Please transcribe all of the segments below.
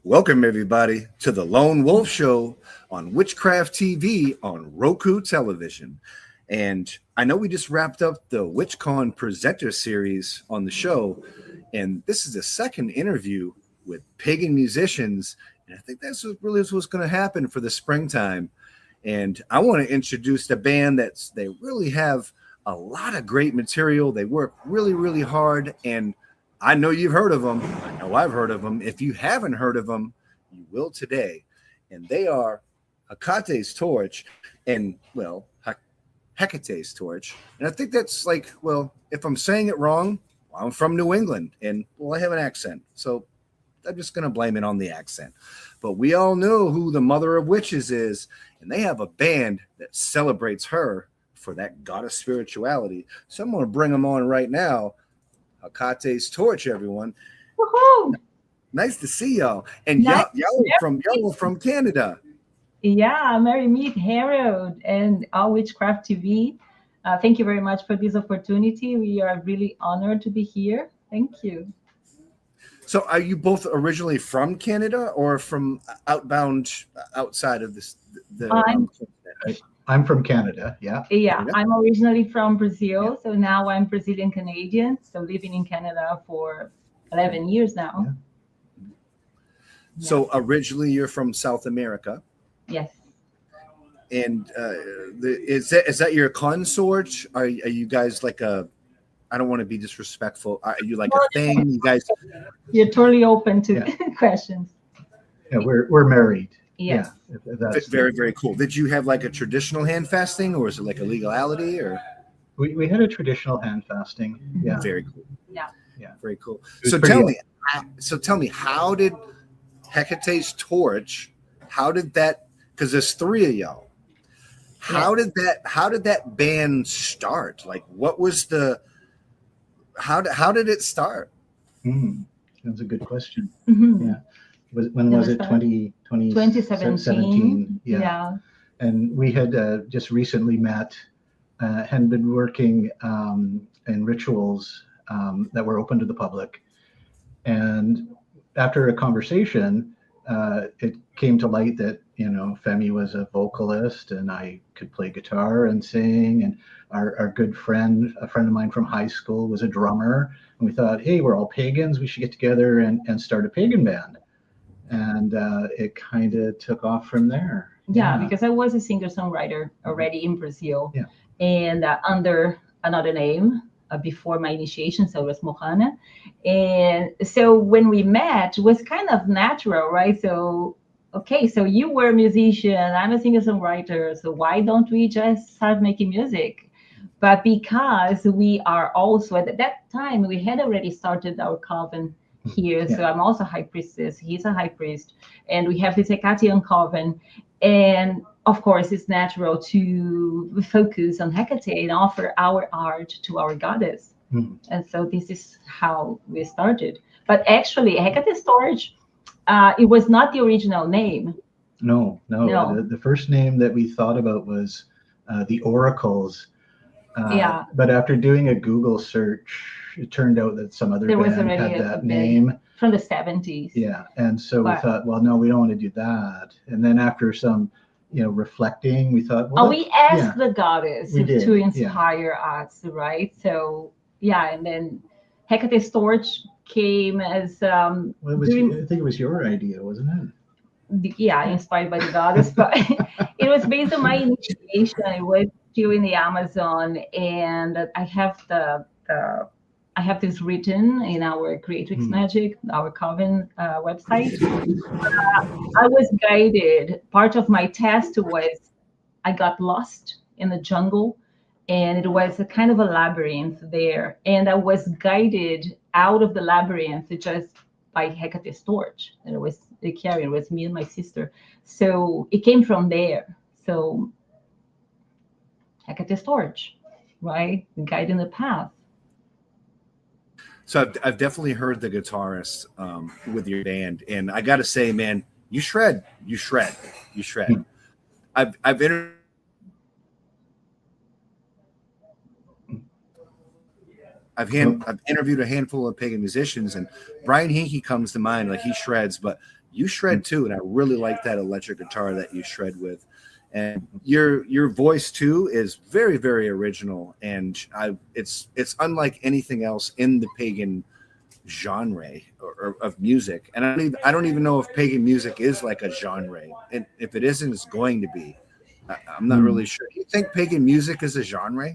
Welcome, everybody, to the Lone Wolf Show on Witchcraft TV on Roku television. And I know we just wrapped up the WitchCon presenter series on the show, and this is the second interview with pagan musicians, and I think that's what really is what's going to happen for the springtime. And I want to introduce the band they really have a lot of great material. They work really, really hard, and I know you've heard of them. I know I've heard of them. If you haven't heard of them, you will today. And they are Hecate's Torch and, well, Hecate's Torch. And I think that's like, well, if I'm saying it wrong, well, I'm from New England and, well, I have an accent. So I'm just going to blame it on the accent. But we all know who the Mother of Witches is, and they have a band that celebrates her for that goddess spirituality. So I'm going to bring them on right now. Hecate's Torch, everyone. Woohoo! Nice to see y'all. And y'all are from Canada. Yeah, Mary Meet Harold and all Witchcraft TV. Thank you very much for this opportunity. We are really honored to be here. Thank you. So are you both originally from Canada or from outside of this? I'm from Canada, yeah. Yeah, I'm originally from Brazil, so now I'm Brazilian Canadian, so living in Canada for 11 years now. Yeah. So originally you're from South America. Yes. And is that your consort? Are you guys like a? I don't want to be disrespectful. Are you like a thing? You guys? You're totally open to questions. Yeah, we're married. Yes. Yeah, that's very, very cool. Did you have like a traditional hand fasting, or is it like a legality? Or we had a traditional hand fasting. Yeah. Very cool. Yeah. Yeah. Very cool. So tell me, how did Hecate's Torch? How did that? Because there's three of y'all. How did that band start? Like, what was the? How did it start? That's a good question. Mm-hmm. Yeah. When was it? 2017. Yeah. And we had just recently met, had been working in rituals that were open to the public. And after a conversation, it came to light that, Femi was a vocalist and I could play guitar and sing. And our good friend, a friend of mine from high school, was a drummer. And we thought, hey, we're all pagans. We should get together and start a pagan band. And it kind of took off from there. Yeah, because I was a singer-songwriter already in Brazil, and under another name before my initiation, so it was Mohana. And so when we met, it was kind of natural, right? So, okay, so you were a musician, I'm a singer-songwriter, so why don't we just start making music? But because we are also, at that time, we had already started our coven here. So I'm also a high priestess. He's a high priest. And we have this Hecatean coven. And of course, it's natural to focus on Hecate and offer our art to our goddess. And so this is how we started. But actually, Hecate's Torch, it was not the original name. No. The first name that we thought about was the Oracles. But after doing a Google search, it turned out that some other band had that name from the 70s. Yeah, and so we thought, well, no, we don't want to do that. And then after some, reflecting, we thought, well, we asked the goddess to inspire us, right? So and then Hecate's Torch came as I think it was your idea, wasn't it? Yeah, inspired by the goddess, but it was based on my initiation. It was in the Amazon, and I have this written in our Creatrix Magic, our coven website. I was guided. Part of my test was I got lost in the jungle, and it was a kind of a labyrinth there, and I was guided out of the labyrinth just by Hecate's Torch, and it was carrying with me and my sister. So it came from there. So Hecate's Torch, right? Guiding the path. So I've definitely heard the guitarist with your band, and I got to say, man, you shred. I've I've interviewed a handful of pagan musicians, and Brian Hinkey comes to mind. Like, he shreds, but you shred too, and I really like that electric guitar that you shred with. And your voice too is very, very original, and it's unlike anything else in the pagan genre or of music. And I don't even know if pagan music is like a genre, and if it isn't, it's going to be. I'm not really sure. Do you think pagan music is a genre?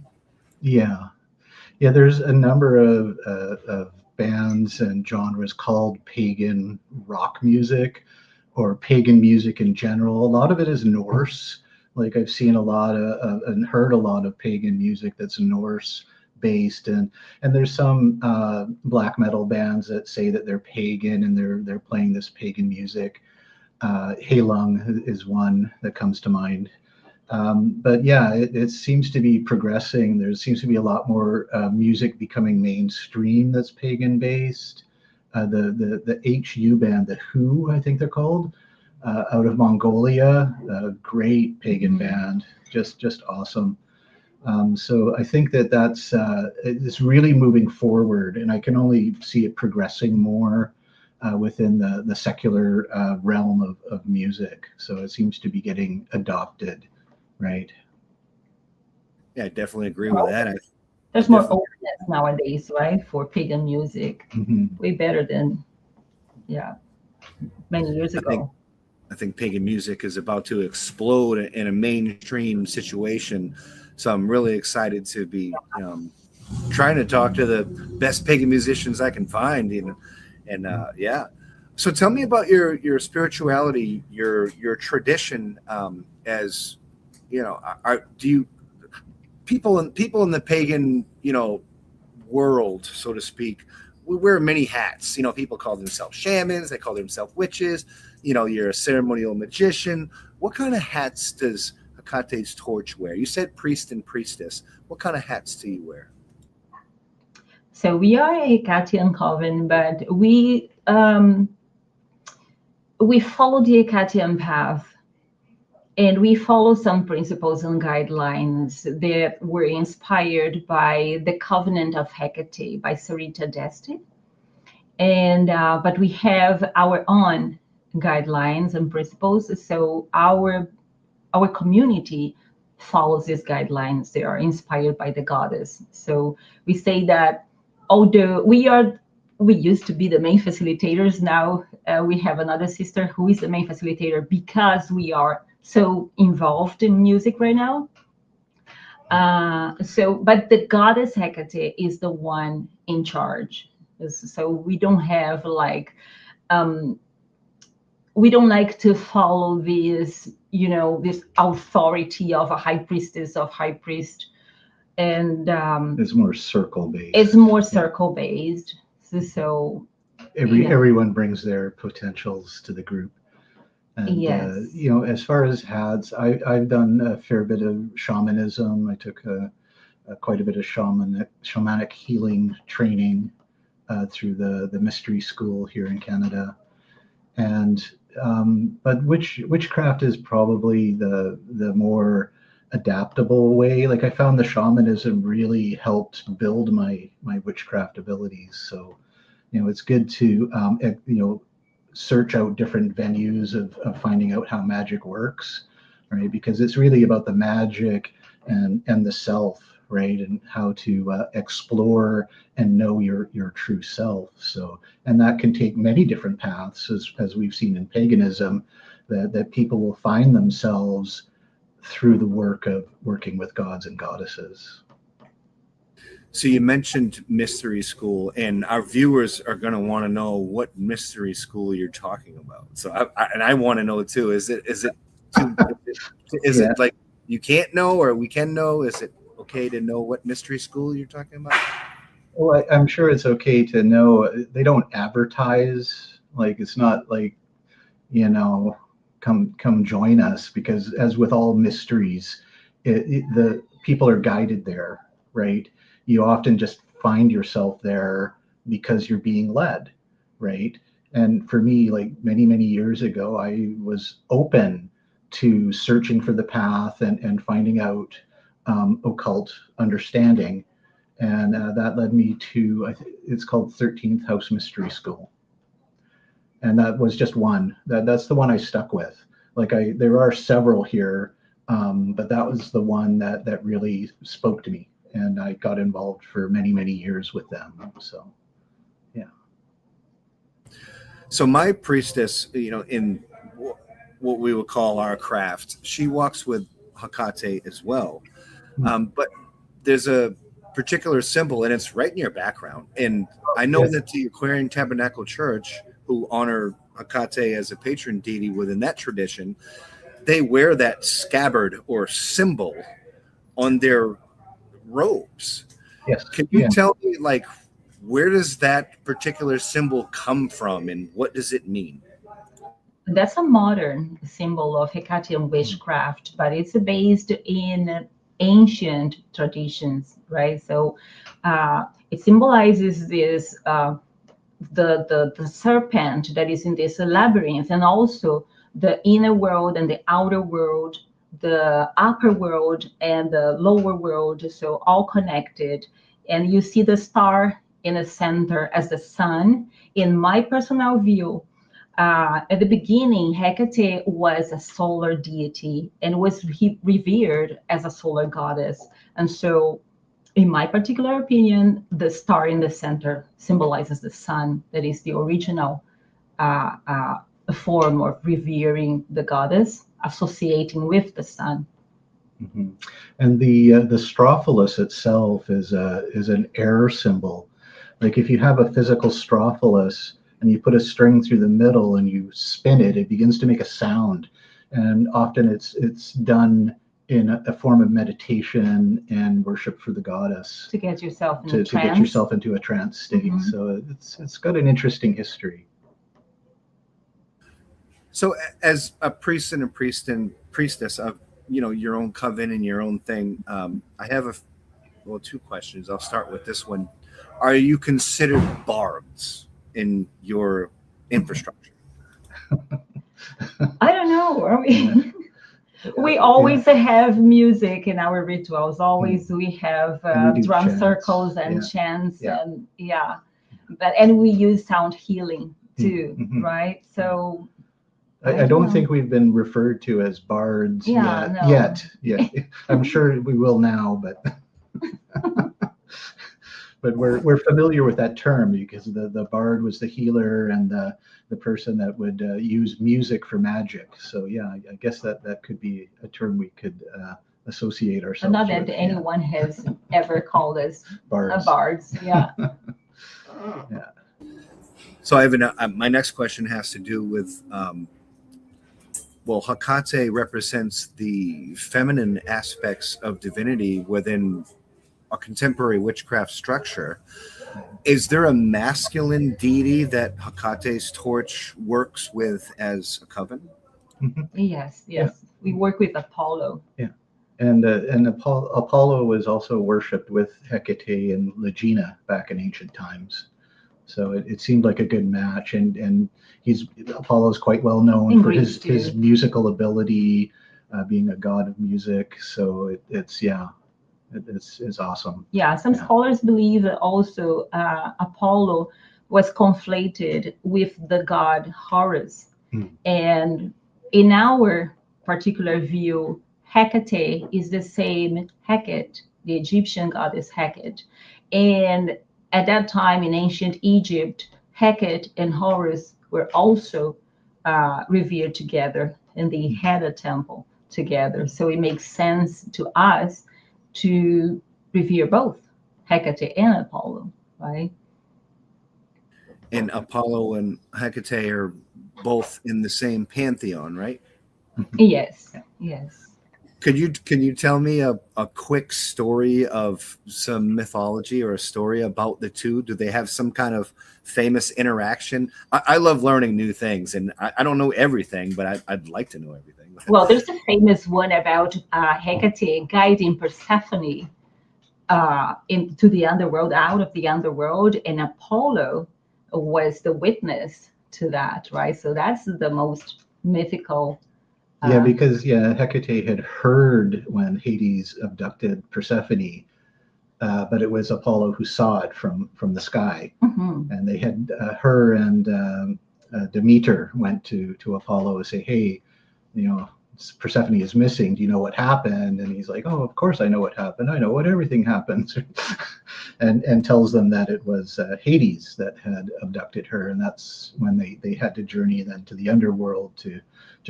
Yeah. There's a number of bands and genres called pagan rock music or pagan music in general. A lot of it is Norse. Like, I've seen a lot of and heard a lot of pagan music that's Norse based, and there's some black metal bands that say that they're pagan and they're playing this pagan music. Halung is one that comes to mind. But yeah, it seems to be progressing. There seems to be a lot more music becoming mainstream that's pagan based. The HU band, the Who, I think they're called, out of Mongolia, a great pagan band, just awesome. So I think that's it's really moving forward, and I can only see it progressing more within the secular realm of music. So it seems to be getting adopted. Right. Yeah, I definitely agree with that. There's more openness nowadays, right, for pagan music. Way better than, many years ago. I think pagan music is about to explode in a mainstream situation. So I'm really excited to be trying to talk to the best pagan musicians I can find. Yeah. So tell me about your spirituality, your tradition, as do you people in the pagan world, so to speak, we wear many hats. People call themselves shamans, they call themselves witches. You're a ceremonial magician. What kind of hats does Hecate's torch wear? You said priest and priestess. What kind of hats do you wear? So we are a Hecatean coven, but we follow the Hecatean path. And we follow some principles and guidelines that were inspired by the Covenant of Hecate by Sarita Deste. And but we have our own guidelines and principles. So our community follows these guidelines. They are inspired by the goddess. So we say that although we used to be the main facilitators, now we have another sister who is the main facilitator because we are so involved in music right now. But the goddess Hecate is the one in charge. So we don't have we don't like to follow this, this authority of a high priestess of high priest. And it's more circle based. It's more circle based. So everyone brings their potentials to the group. And, yes. As far as hats, I've done a fair bit of shamanism. I took quite a bit of shamanic healing training through the mystery school here in Canada. And but witchcraft is probably the more adaptable way. Like, I found the shamanism really helped build my witchcraft abilities. So, it's good to search out different venues of finding out how magic works, right? Because it's really about the magic and the self, right? And how to explore and know your true self. So, and that can take many different paths, as we've seen in paganism, that people will find themselves through the work of working with gods and goddesses. So you mentioned mystery school, and our viewers are going to want to know what mystery school you're talking about. So I want to know too. Is it like you can't know or we can know? Is it okay to know what mystery school you're talking about? Well, I'm sure it's okay to know. They don't advertise. Like, it's not like, come join us, because as with all mysteries, the people are guided there, right? You often just find yourself there because you're being led, right? And for me, like many years ago, I was open to searching for the path and finding out occult understanding. And that led me to, it's called 13th House Mystery School. And that was just one. That's the one I stuck with. Like there are several here, but that was the one that really spoke to me. And I got involved for many, many years with them. So, yeah. So my priestess, in what we would call our craft, she walks with Hecate as well. But there's a particular symbol, and it's right in your background. And I know that the Aquarian Tabernacle Church, who honor Hecate as a patron deity within that tradition, they wear that scabbard or symbol on their robes. Yes. Can you tell me, like, where does that particular symbol come from, and what does it mean? That's a modern symbol of Hecatean witchcraft, but it's based in ancient traditions, right? So it symbolizes this the serpent that is in this labyrinth, and also the inner world and the outer world, the upper world and the lower world, so all connected. And you see the star in the center as the sun. In my personal view, at the beginning, Hecate was a solar deity and was revered as a solar goddess. And so, in my particular opinion, the star in the center symbolizes the sun. That is the original form of revering the goddess, associating with the sun. Mm-hmm. And the strophalos itself is an air symbol. Like if you have a physical strophalos and you put a string through the middle and you spin it, it begins to make a sound. And often it's done in a form of meditation and worship for the goddess. To get yourself to get yourself into a trance state. Mm-hmm. So it's got an interesting history. So as a priest and a priestess of, your own coven and your own thing, I have two questions. I'll start with this one. Are you considered bards in your infrastructure? I don't know. Are we? We always have music in our rituals. Always we have drum chants. Circles and chants and and we use sound healing too, right? So I don't think we've been referred to as bards yet. Yeah, I'm sure we will now, but but we're familiar with that term because the bard was the healer and the person that would use music for magic. So yeah, I guess that could be a term we could associate ourselves with. Not that anyone has ever called us bards. Yeah. Yeah. So I have my next question has to do with Hecate represents the feminine aspects of divinity within a contemporary witchcraft structure. Is there a masculine deity that Hecate's torch works with as a coven? Mm-hmm. Yes. Yeah. We work with Apollo. Yeah, and Apollo was also worshipped with Hecate and Legina back in ancient times. So it seemed like a good match, and Apollo's quite well known for his musical ability, being a god of music. So it's awesome. Yeah, some scholars believe that also Apollo was conflated with the god Horus. And in our particular view, Hecate is the same Hecate, the Egyptian goddess Hecate. And at that time in ancient Egypt, Hecate and Horus were also revered together, and they had a temple together. So it makes sense to us to revere both Hecate and Apollo, right? And Apollo and Hecate are both in the same pantheon, right? Yes. Can you tell me a quick story of some mythology or a story about the two? Do they have some kind of famous interaction? I love learning new things, and I don't know everything, but I'd like to know everything. Well, there's a famous one about Hecate guiding Persephone into the underworld, out of the underworld, and Apollo was the witness to that, right? So that's the most mythical. Because Hecate had heard when Hades abducted Persephone but it was Apollo who saw it from the sky. Mhm. And they had her and Demeter went to Apollo and say, hey, you know, Persephone is missing. Do you know what happened? And he's like, oh, of course I know what happened. I know what everything happens. and tells them that it was Hades that had abducted her. And that's when they had to journey then to the underworld to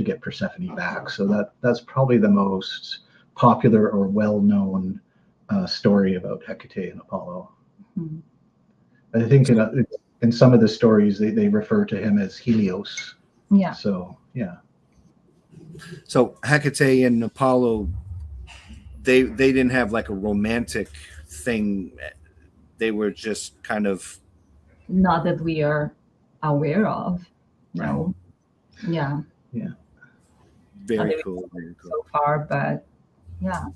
get Persephone back. So that's probably the most popular or well-known story about Hecate and Apollo. Mhm. I think in some of the stories, they refer to him as Helios. Yeah. So, yeah. So Hecate and Apollo, they didn't have like a romantic thing. They were just kind of Not that we are aware of. No. Yeah. very cool. Very cool. So far, but yeah.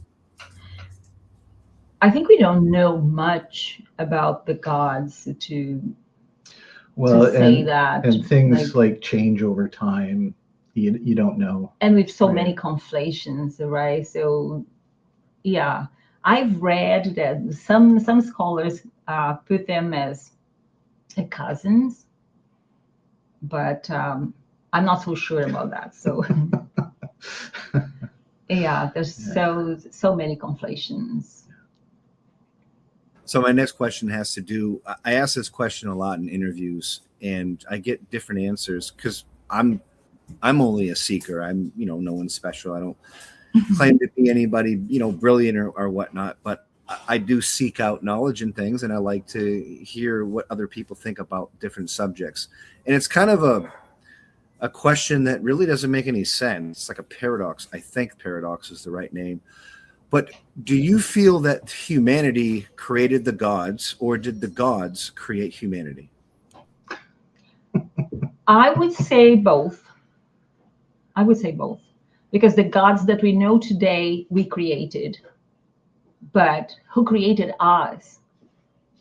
I think we don't know much about the gods to say that. And things like change over time. You don't know. And with so Right. many conflations, right? So, yeah, I've read that some scholars put them as cousins, but I'm not so sure about that. So, yeah, there's so many conflations. So my next question has to do. I ask this question a lot in interviews, and I get different answers because I'm only a seeker. I'm no one special. I don't claim to be anybody brilliant or whatnot, but I do seek out knowledge and things, and I like to hear what other people think about different subjects. And it's kind of a question that really doesn't make any sense. It's like a paradox. I think paradox is the right name. But do you feel that humanity created the gods, or did the gods create humanity? I would say both. Because the gods that we know today, we created. But who created us,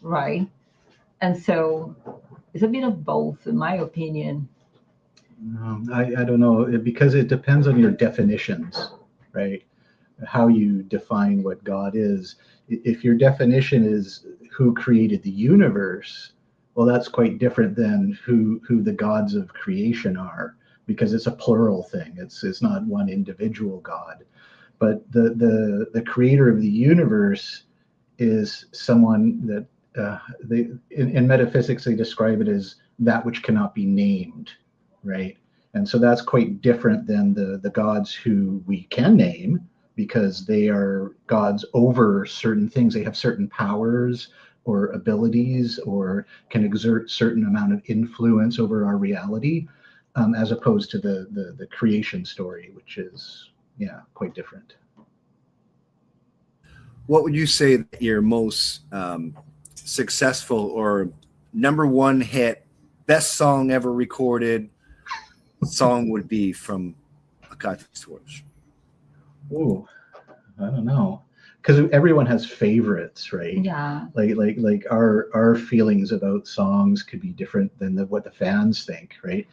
right? And so it's a bit of both, in my opinion. I don't know, because it depends on your definitions, right? How you define what God is. If your definition is who created the universe, well, that's quite different than who the gods of creation are, because it's a plural thing. It's not one individual God. But the creator of the universe is someone that in metaphysics they describe it as that which cannot be named, right? And so that's quite different than the gods who we can name, because they are gods over certain things. They have certain powers or abilities, or can exert certain amount of influence over our reality, as opposed to the creation story, which is quite different. What would you say that your most successful or #1 hit, best song ever recorded song would be from Hekate's torch? Oh, I don't know, because everyone has favorites, right? Yeah. Like our feelings about songs could be different than what the fans think, right?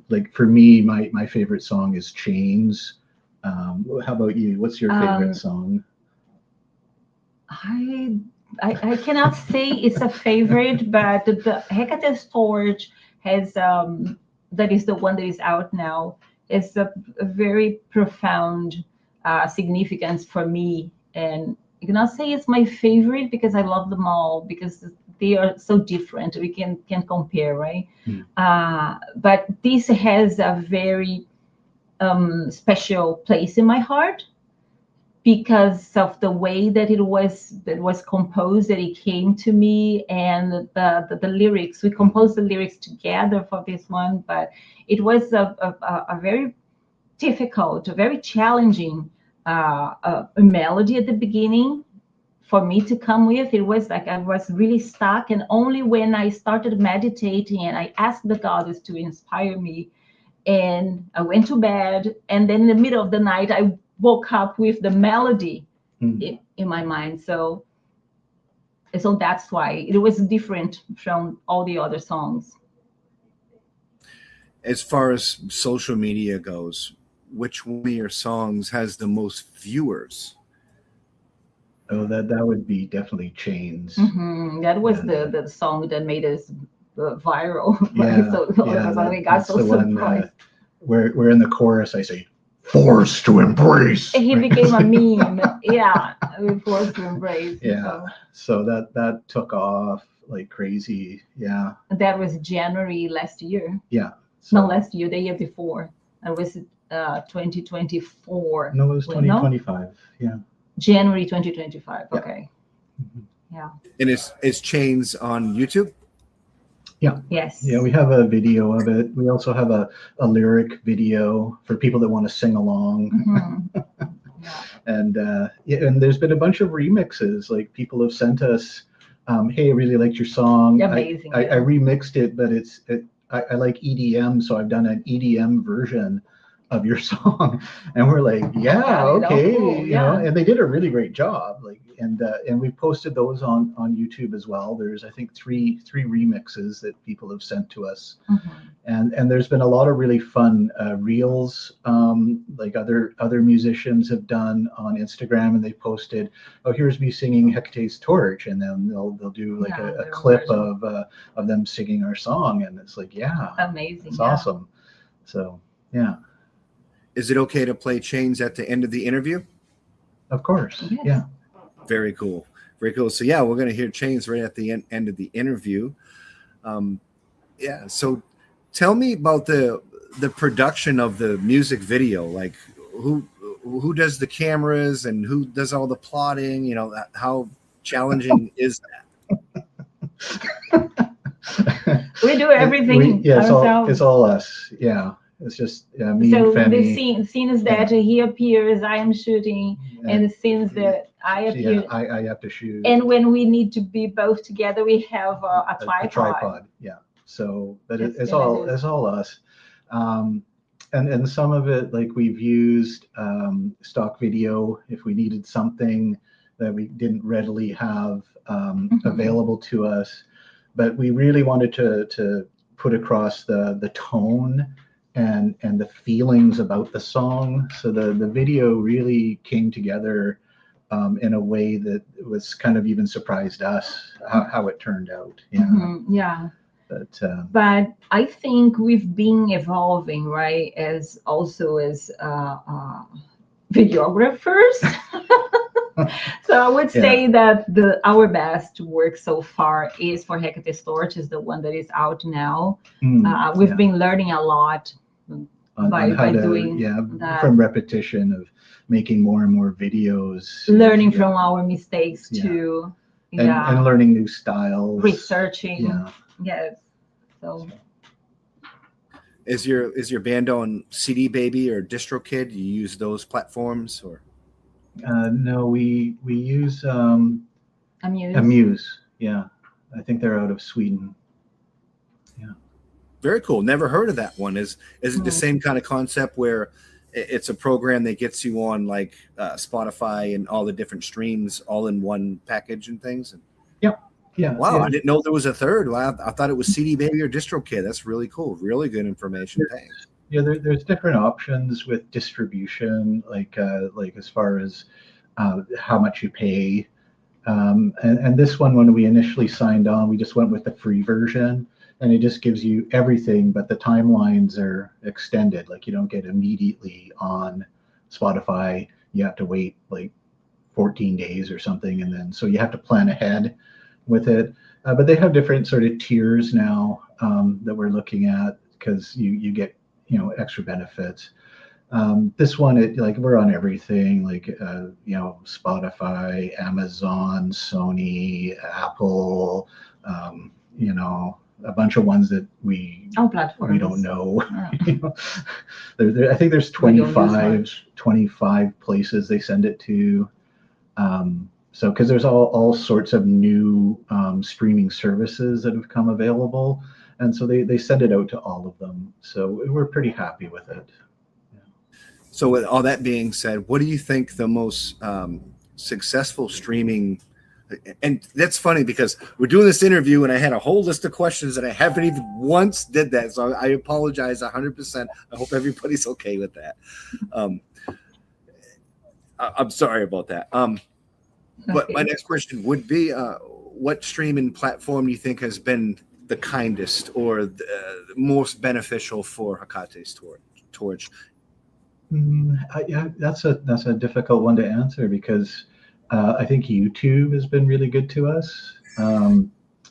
Like for me, my favorite song is Chains. How about you? What's your favorite song? I cannot say it's a favorite, but the Hecate's torch has that is the one that is out now. It's a very profound significance for me, and I cannot say it's my favorite because I love them all, because they are so different. We can compare, right? But this has a very special place in my heart, because of the way that it was composed, that it came to me, and the lyrics. We composed the lyrics together for this one, but it was a very difficult, a very challenging a melody at the beginning for me to come with. It was like I was really stuck, and only when I started meditating and I asked the goddess to inspire me, and I went to bed, and then in the middle of the night I woke up with the melody in my mind. So that's why it was different from all the other songs. As far as social media goes, which one of your songs has the most viewers? Oh, that would be definitely Chains. That was And, the song that made us viral. Yeah, So yeah, we got that's so the one surprised. where in the chorus I say, "Force to embrace." He became a meme. Yeah, we forced to embrace. Yeah, so that took off like crazy. Yeah, That was January last year. yeah. No, So, last year, the year before. It was 2024. no, it was Well, no? 2025. Yeah. January 2025. Yeah. Okay. Mhm. Yeah. And it's Chains on YouTube. Yes. Yeah, we have a video of it. We also have a lyric video for people that want to sing along. Mhm. Yeah. And yeah, and there's been a bunch of remixes. Like people have sent us, "Hey, I really liked your song. Amazing. I remixed it, but I like EDM, so I've done an EDM version of your song." And we're like, "Yeah, got it. Oh, okay," cool. you know. Yeah. And they did a really great job. Like, and we posted those on YouTube as well. There's I think three remixes that people have sent to us. Mhm. And there's been a lot of really fun reels, like other musicians have done on Instagram, and they posted, "Oh, here's me singing Hecate's Torch," and then they'll do like Yeah, a their clip version. of them singing our song, and it's like, yeah, Amazing. it's Yeah. awesome. So yeah, Is it okay to play Chains at the end of the interview? of course, Yes. yeah. Very cool. Very cool. So yeah, we're gonna hear Chains right at the end of the interview. Yeah. So tell me about the production of the music video. Like who does the cameras and who does all the plotting? You know, how challenging is We do everything Yeah, ourselves. it's all us. Yeah, it's just me So and the Femi. scenes that he appears, I am shooting, and the scenes that I appear. Yeah, I have to shoot. And when we need to be both together, we have a tripod. A tripod, yeah. So, but it's images. all us. And some of it, like we've used stock video if we needed something that we didn't readily have available to us. But we really wanted to put across the tone and the feelings about the song. So the video really came together in a way that was kind of even surprised us how it turned out. Yeah. Yeah. But I think we've been evolving, right? As videographers. So I would say that our best work so far is for Hecate's Torch, is the one that is out now. We've been learning a lot by doing that. From repetition of making more and more videos, learning from our mistakes too. And learning new styles, researching. Yeah. Yes. So is your band on CD Baby or DistroKid? Do you use those platforms or? No, we use Amuse. Amuse. Yeah, I think they're out of Sweden. Yeah. Very cool. Never heard of that one. Is it the same kind of concept where it's a program that gets you on like Spotify and all the different streams all in one package and things? Yeah. Wow, Yeah. I didn't know there was a third. Wow, I thought it was CD Baby or DistroKid. That's really cool. Really good information. Thanks. Yeah, there's different options with distribution, like as far as how much you pay. And this one, when we initially signed on, we just went with the free version, and it just gives you everything, but the timelines are extended. Like you don't get immediately on Spotify. You have to wait like 14 days or something, and then so you have to plan ahead with it. But they have different sort of tiers now that we're looking at, because you get extra benefits. This one, like we're on everything, like Spotify, Amazon, Sony, Apple, a bunch of ones that we don't know. I think there's 25 places they send it to. So because there's all sorts of new streaming services that have come available, and so they send it out to all of them. So we're pretty happy with it. So with all that being said, what do you think the most successful streaming? And that's funny because we're doing this interview and I had a whole list of questions and I haven't even once did that. So I apologize 100%. I hope everybody's okay with that. I'm sorry about that. But my next question would be, what streaming platform do you think has been the kindest or the most beneficial for Hecate's torch? Yeah, that's a difficult one to answer because I think YouTube has been really good to us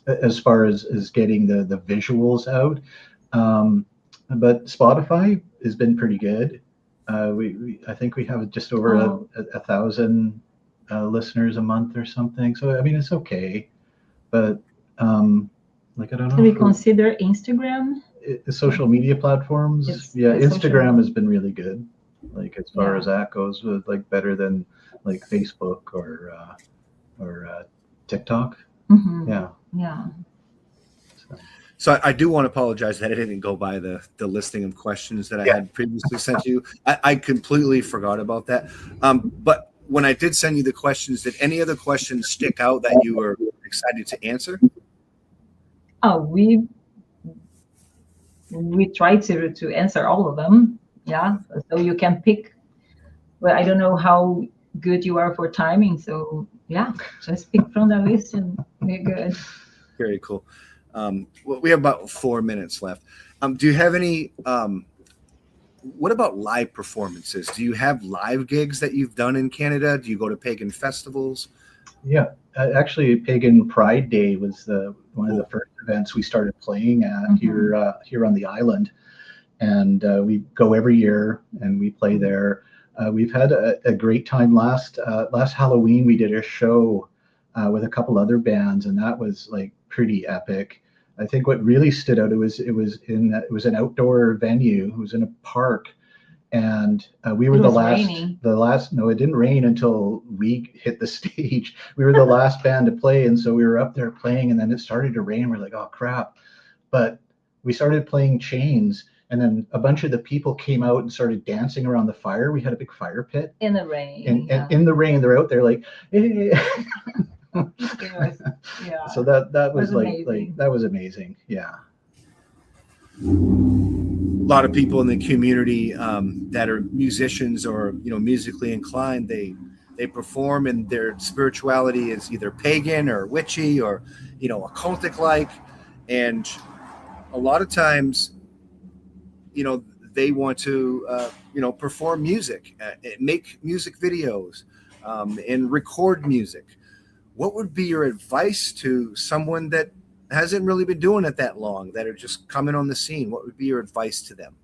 as far as getting the visuals out. But Spotify has been pretty good. I think we have just over 1,000 listeners a month or something. So I mean, it's okay, but like I don't know. Can we consider Instagram? Social media platforms? Instagram has been really good. Like as far as that goes, like better than like Facebook or TikTok. Mm-hmm. Yeah. So I do want to apologize that I didn't go by the listing of questions that I had previously sent you. I completely forgot about that. But when I did send you the questions, did any other questions stick out that you were excited to answer? Oh, we try to answer all of them. Yeah. So you can pick. Well, I don't know how good you are for timing. So yeah, just pick from the list and we're good. Very cool. Well, we have about 4 minutes left. Do you have any, what about live performances? Do you have live gigs that you've done in Canada? Do you go to pagan festivals? Yeah, actually Pagan Pride Day was one of the first events we started playing at here on the island. And we go every year and we play there. We've had a great time. Last Halloween, we did a show with a couple other bands, and that was like pretty epic. I think what really stood out, it was an outdoor venue. It was in a park, and we were the last. No, it didn't rain until we hit the stage. We were the last band to play, and so we were up there playing, and then it started to rain. We're like, oh crap! But we started playing Chains. And then a bunch of the people came out and started dancing around the fire. We had a big fire pit. In the rain. And in the rain, they're out there like, hey. So that was like that was amazing. Yeah. A lot of people in the community that are musicians or musically inclined, they perform, and their spirituality is either pagan or witchy or occultic like, and a lot of times they want to, perform music, make music videos, and record music. What would be your advice to someone that hasn't really been doing it that long, that are just coming on the scene? What would be your advice to them?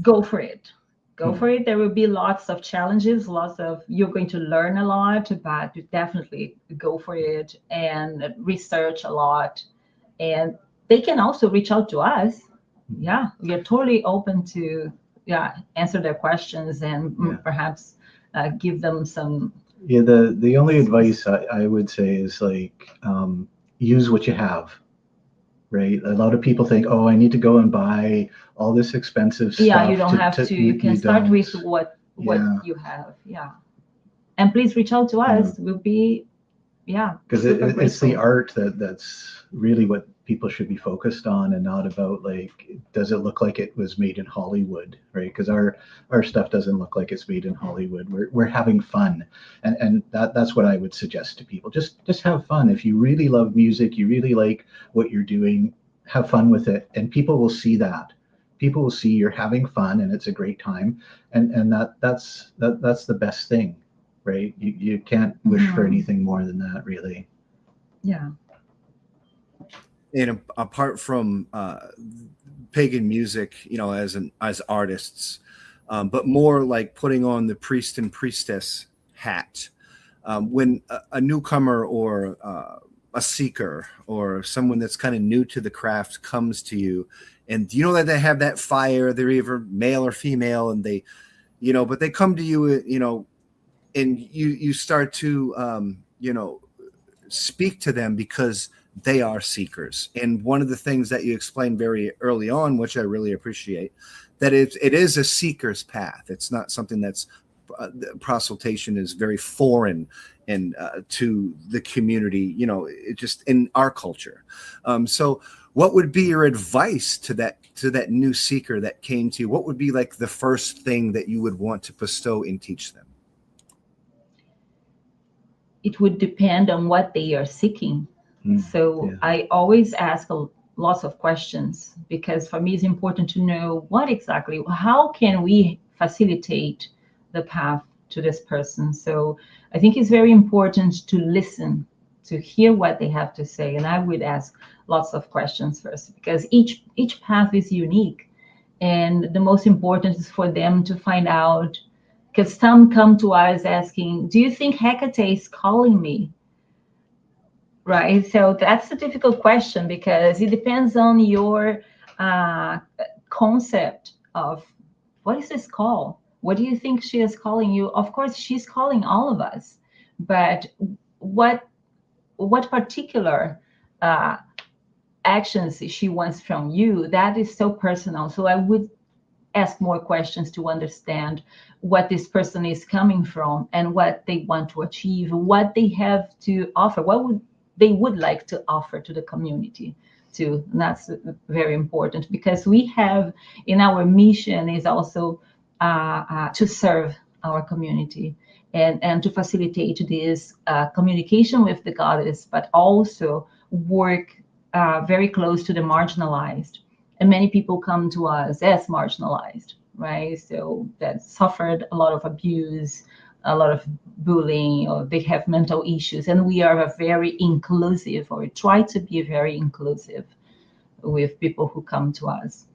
Go for it. Go for it. There will be lots of challenges, you're going to learn a lot, but definitely go for it and research a lot. And they can also reach out to us. Yeah, we are totally open to answer their questions and perhaps give them some. Yeah, the only advice I would say is like use what you have, right? A lot of people think, oh, I need to go and buy all this expensive stuff. Yeah, you don't have to. You can start with what you have. Yeah, and please reach out to us. We'll be because it's the art that's really what people should be focused on, and not about like, does it look like it was made in Hollywood, right? Because our stuff doesn't look like it's made in Hollywood. We're having fun, and that's what I would suggest to people. Just have fun. If you really love music, you really like what you're doing, have fun with it, and people will see that. People will see you're having fun and it's a great time, and that's the best thing, right? You can't wish for anything more than that, really. Yeah. And apart from pagan music, as artists, but more like putting on the priest and priestess hat, when a newcomer or a seeker or someone that's kind of new to the craft comes to you, and that they have that fire, they're either male or female, and they, but they come to you, and you start to, speak to them because they are seekers. And one of the things that you explained very early on, which I really appreciate, that it is a seeker's path. It's not something that's proselytation is very foreign and to the community, it just in our culture. So what would be your advice to that new seeker that came to you? What would be like the first thing that you would want to bestow and teach them? it would depend on what they are seeking. So yeah. I always ask lots of questions, because for me it's important to know what exactly, how can we facilitate the path to this person. So I think it's very important to listen, to hear what they have to say. And I would ask lots of questions first, because each path is unique. And the most important is for them to find out, because some come to us asking, do you think Hecate is calling me? Right. So that's a difficult question, because it depends on your concept of what is this call? What do you think she is calling you? Of course, she's calling all of us, but what particular actions she wants from you, that is so personal. So I would ask more questions to understand what this person is coming from and what they want to achieve, what they have to offer, what they would like to offer to the community too. And that's very important, because we have in our mission is also to serve our community and to facilitate this communication with the goddess, but also work very close to the marginalized. And many people come to us as marginalized, right? So that suffered a lot of abuse, a lot of bullying, or they have mental issues. And we are very inclusive, or we try to be very inclusive with people who come to us.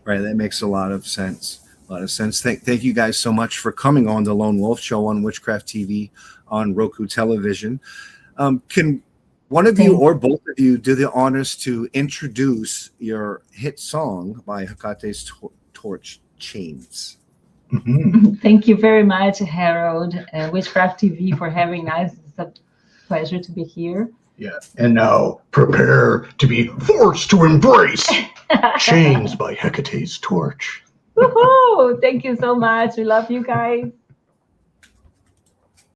Right, that makes a lot of sense. A lot of sense. Thank you guys so much for coming on the Lone Wolf Show on Witchcraft TV on Roku television. Can one of you or both of you do the honors to introduce your hit song by Hecate's Torch, Chains? Mm-hmm. Thank you very much, Harold, and Witchcraft TV for having us. It's a pleasure to be here. Yeah. And now prepare to be forced to embrace Chains by Hecate's Torch. Woohoo! Thank you so much. We love you guys.